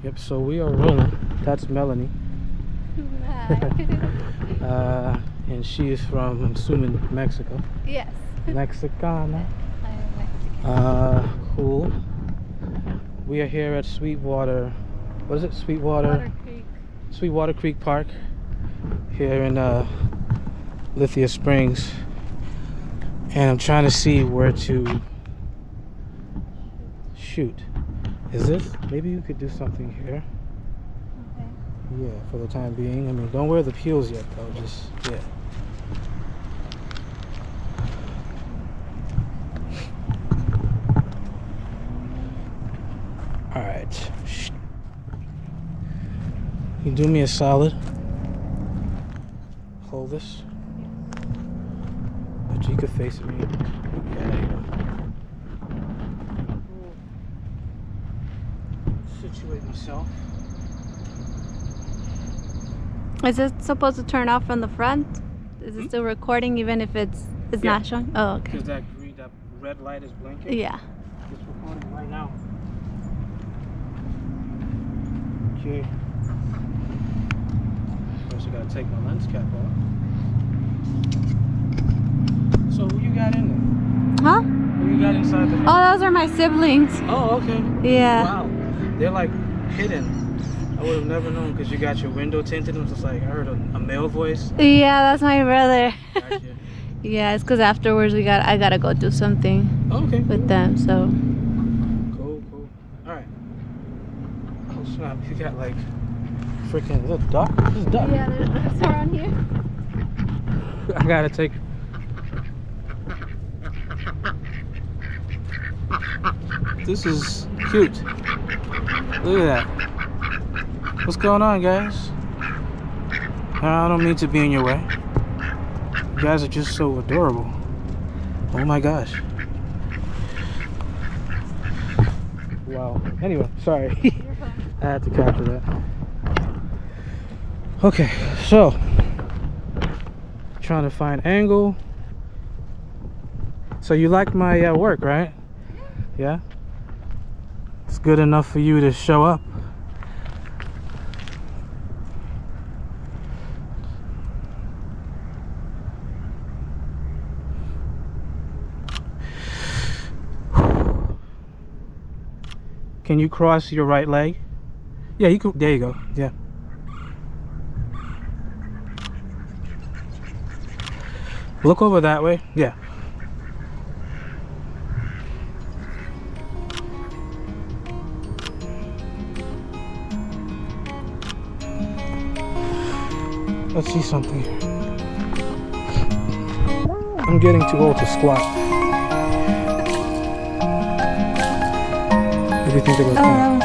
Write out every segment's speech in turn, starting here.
Yep, so we are rolling. That's Melanie. And she is from, I'm assuming, Mexico. Yes. Mexicana. I am Mexican. Cool. We are here at Sweetwater. What is it? Water Creek. Sweetwater Creek Park. Here in Lithia Springs. And I'm trying to see where to shoot. Is this? Maybe you could do something here. Okay. Yeah, for the time being. I mean, don't wear the heels yet, though. Just, yeah. Alright. You do me a solid. Hold this. But you could face me. Yeah, there you go. Situate myself. Is it supposed to turn off from the front? Is it still recording even if it's Yeah. not showing? Oh, okay. Because that red light is blinking. Yeah. It's recording right now. Okay. First I gotta take my lens cap off. So who you got in there? Huh? Who you got inside the Oh, those are my siblings. Oh, okay. Yeah. Wow. They're like hidden. I would have never known because you got your window tinted. It was just like I heard a male voice. Yeah, that's my brother. Gotcha. Yeah, it's because afterwards I gotta go do something Okay. with them. So. Cool. All right. Oh snap! You got like freaking. Is that duck? This is duck. Yeah, there's ducks around here. I gotta take. This is cute. Look at that. What's going on, guys? I don't mean to be in your way. You guys are just so adorable. Oh my gosh. Wow. Anyway, sorry. I had to capture that. Okay, so trying to find angle. So you like my work, right? Yeah? It's good enough for you to show up. Can you cross your right leg? Yeah, you can. There you go. Yeah. Look over that way. Yeah. Let's see something here. I'm getting too old to squat. What do you think about that?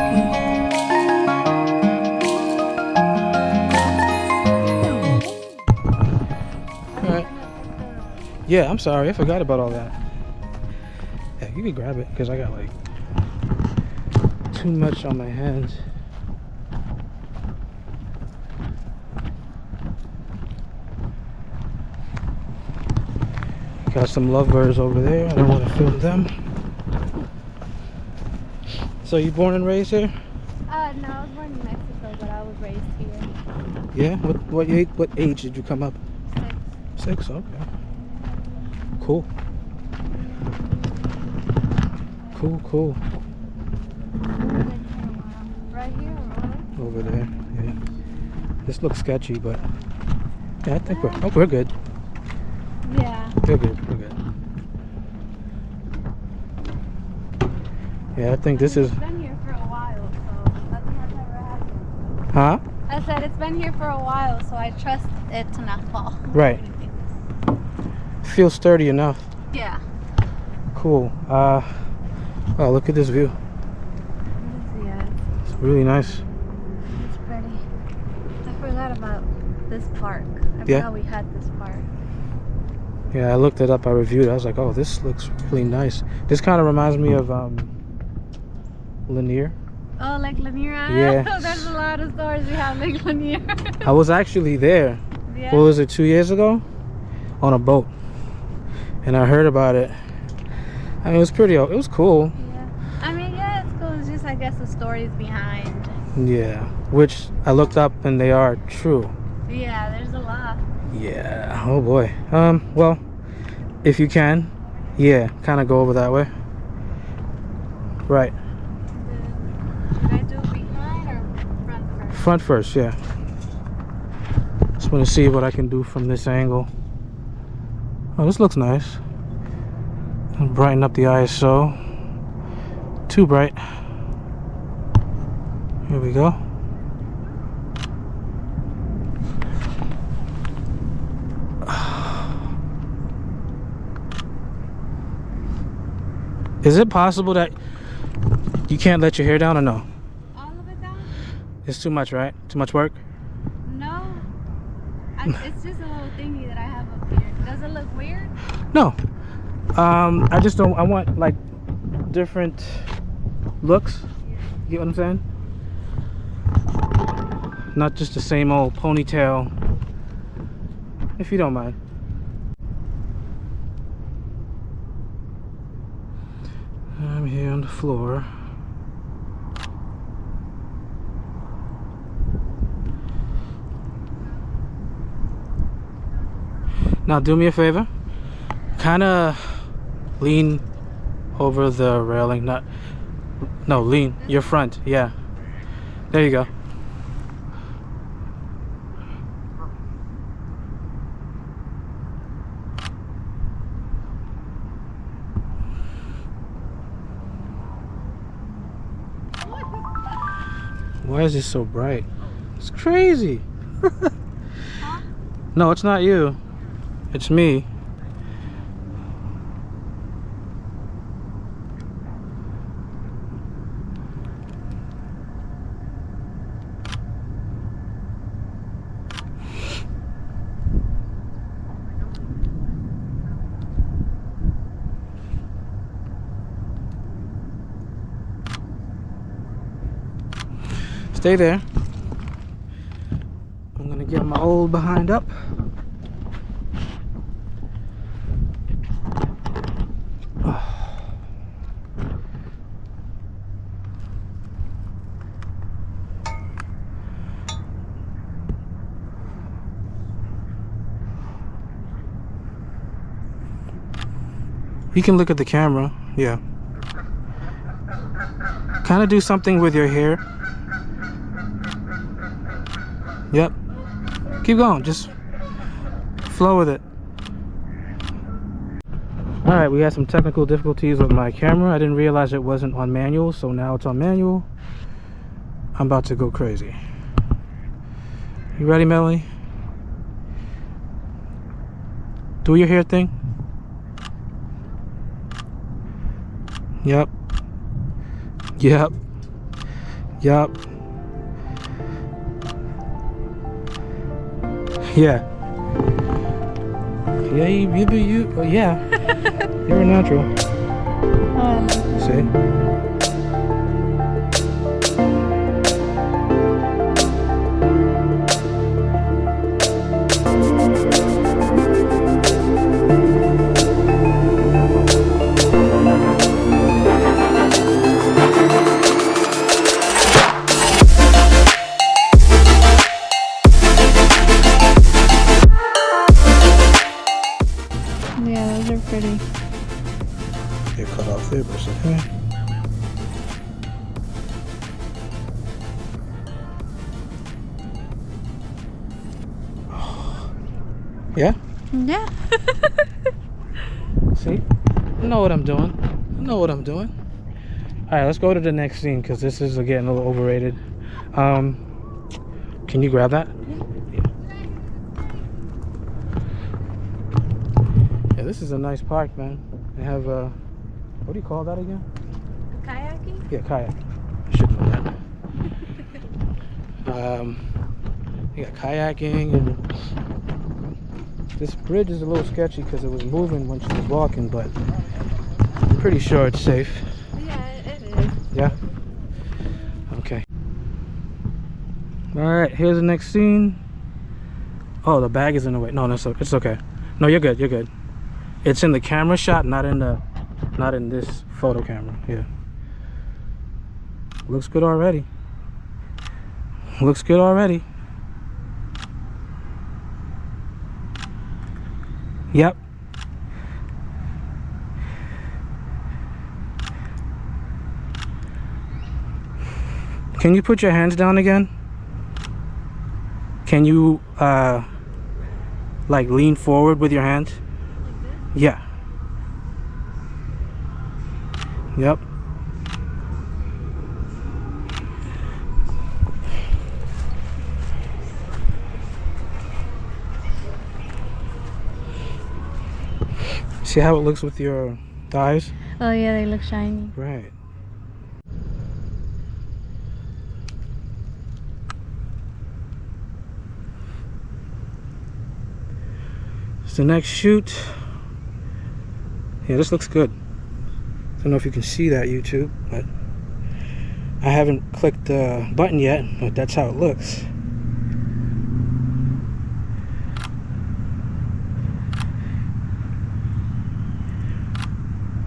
Alright. Yeah, I'm sorry. I forgot about all that. Yeah, you can grab it because I got like too much on my hands. Got some lovebirds over there. I don't want to film them. So you born and raised here? No, I was born in Mexico, but I was raised here. Yeah. What age did you come up? 6. Okay. Cool. Cool. Right here or Over there. Yeah. This looks sketchy, but yeah, I think we're good. Yeah. We're good. Yeah, I think this is. It's been here for a while, so nothing has ever happened. Huh? I said it's been here for a while, so I trust it to not fall. Right. Feels sturdy enough. Yeah. Cool. Oh, look at this view. Yeah, It's really nice. it's pretty. I forgot about this park. I Yeah. forgot we had this park. Yeah, I looked it up. I reviewed it. I was like, oh, this looks really nice. This kind of reminds me of Lanier. Oh, Lake Lanier? Yeah. There's a lot of stores we have Lake Lanier. I was actually there. Yeah. What was it, 2 years ago? On a boat. And I heard about it. I mean, it was cool. Yeah. I mean, yeah, it's cool. It's just I I guess the stories behind. Yeah, which I looked up and they are true. Yeah, there's a lot. Yeah, oh boy. Well, if you can, yeah, kind of go over that way. Right. Should I do behind or front first? Front first, yeah. Just want to see what I can do from this angle. Oh, this looks nice. I'll brighten up the ISO. Too bright. Here we go. Is it possible that you can't let your hair down or no? All of it down? It's too much, right? Too much work? No. It's just a little thingy that I have up here. Does it look weird? No. I just don't. I want like different looks. You get what I'm saying? Not just the same old ponytail. If you don't mind. I'm here on the floor. Now do me a favor. Kind of lean over the railing. No, lean your front. Yeah, there you go. Why is this so bright? It's crazy. No, it's not you, it's me. Stay there. I'm gonna get my old behind up. You can look at the camera, yeah. Kind of do something with your hair. Yep. Keep going. Just flow with it. Alright, we had some technical difficulties with my camera. I didn't realize it wasn't on manual, so now it's on manual. I'm about to go crazy. You ready, Melani? Do your hair thing. Yep. Yep. Yep. Yeah. Yeah, yeah. You're a natural. See? Yeah, those are pretty. They cut off there, but it's okay. Yeah? Yeah. See? I know what I'm doing. I know what I'm doing. Alright, let's go to the next scene because this is getting a little overrated. Can you grab that? Yeah, this is a nice park, man. They have what do you call that again? Kayaking? Yeah, kayak. I should know that. You got kayaking, and this bridge is a little sketchy because it was moving when she was walking, but I'm pretty sure it's safe. Yeah, it is. Yeah? Okay. Alright, here's the next scene. Oh, the bag is in the way. No, it's okay. No, you're good, you're good. It's in the camera shot, not in this photo camera. Yeah. Looks good already. Looks good already. Yep. Can you put your hands down again? Can you like lean forward with your hands? Like this? Yeah. Yep. See how it looks with your eyes? Oh yeah, they look shiny. Right. It's the next shoot. Yeah, this looks good. I don't know if you can see that, YouTube, but I haven't clicked the button yet, but that's how it looks.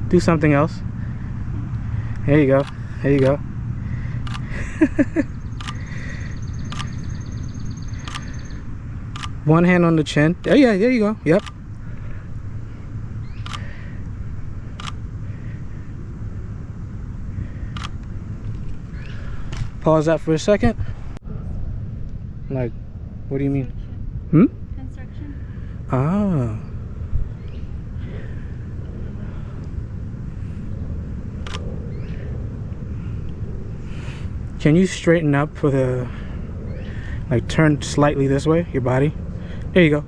Do something else. There you go. There you go. One hand on the chin. Oh yeah, there you go. Yep. Pause that for a second. Like, what do you mean? Hmm? Construction. Ah. Can you straighten up for the, like, turn slightly this way, your body? There you go.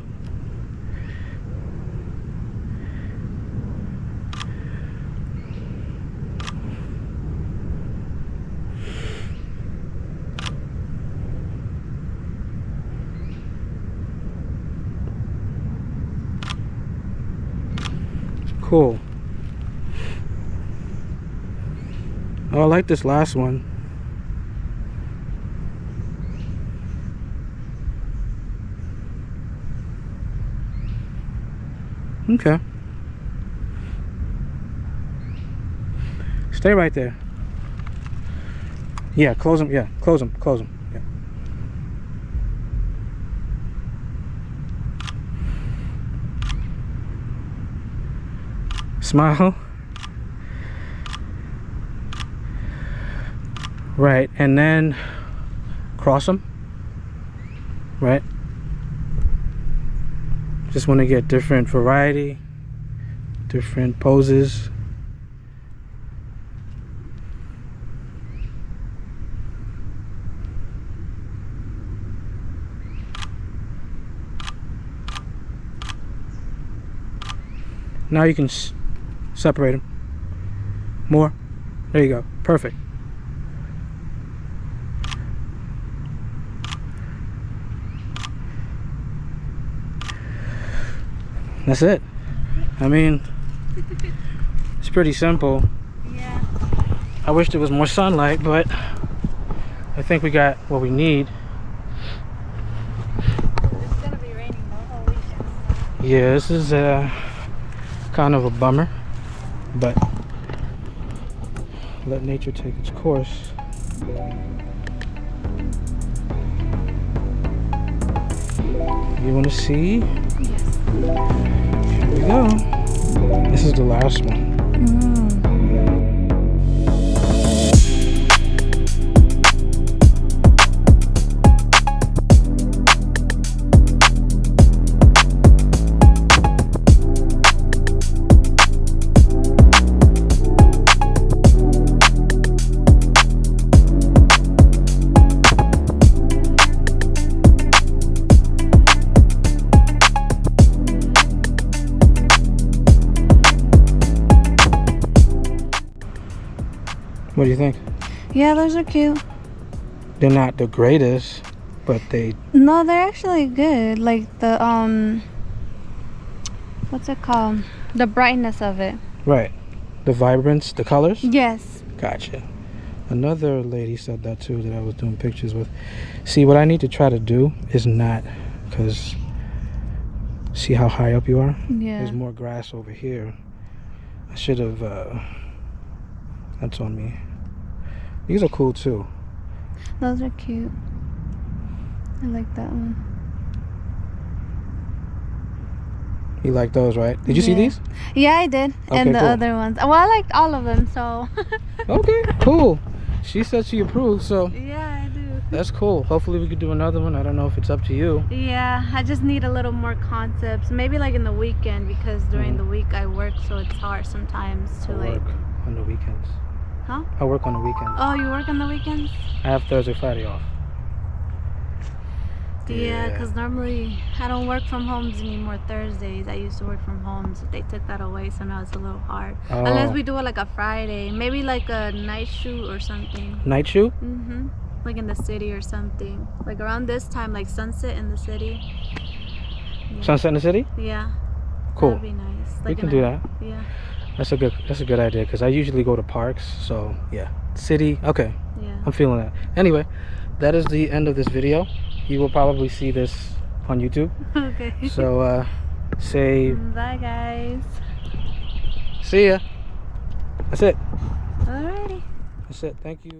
Cool. Oh, I like this last one. Okay. Stay right there. Yeah, close them. Yeah, close them. Close them. Yeah. Smile. Right, and then cross them. Right. Just want to get different variety, different poses. Now you can separate them more. There you go. Perfect. That's it. I mean, it's pretty simple. Yeah. I wish there was more sunlight, but I think we got what we need. It's gonna be raining the whole weekend. So. Yeah, this is kind of a bummer, but let nature take its course. You want to see? Yes. Here we go. This is the last one. What do you think? Yeah, those are cute. They're not the greatest, but they... No, they're actually good. Like the what's it called? The brightness of it. Right. The vibrance, the colors? Yes. Gotcha. Another lady said that too, that I was doing pictures with. See, what I need to try to do is not, because see how high up you are? Yeah. There's more grass over here. I should have, that's on me. These are cool too. Those are cute. I like that one. You like those, right? Did you see these? Yeah, I did. Okay, And the cool. other ones. Well, I liked all of them, so. Okay, cool. She said she approved, so Yeah, I do. that's cool. Hopefully we could do another one. I don't know if it's up to you. Yeah, I just need a little more concepts. Maybe like in the weekend, because during the week I work, so it's hard sometimes to I work on the weekends. Huh? I work on the weekends. Oh, you work on the weekends? I have Thursday, Friday off. Yeah, because normally I don't work from homes anymore Thursdays. I used to work from homes. They took that away, so now it's a little hard. Oh. Unless we do it like a Friday. Maybe like a night shoot or something. Night shoot? Mm-hmm. Like in the city or something. Like around this time, like sunset in the city. Yeah. Sunset in the city? Yeah. Cool. That'd be nice. We Like can do that. Yeah. That's a good idea, because I usually go to parks, so yeah. City, okay. Yeah. I'm feeling that. Anyway, that is the end of this video. You will probably see this on YouTube. Okay. So say bye, guys. see ya. That's it. Alrighty. That's it. Thank you.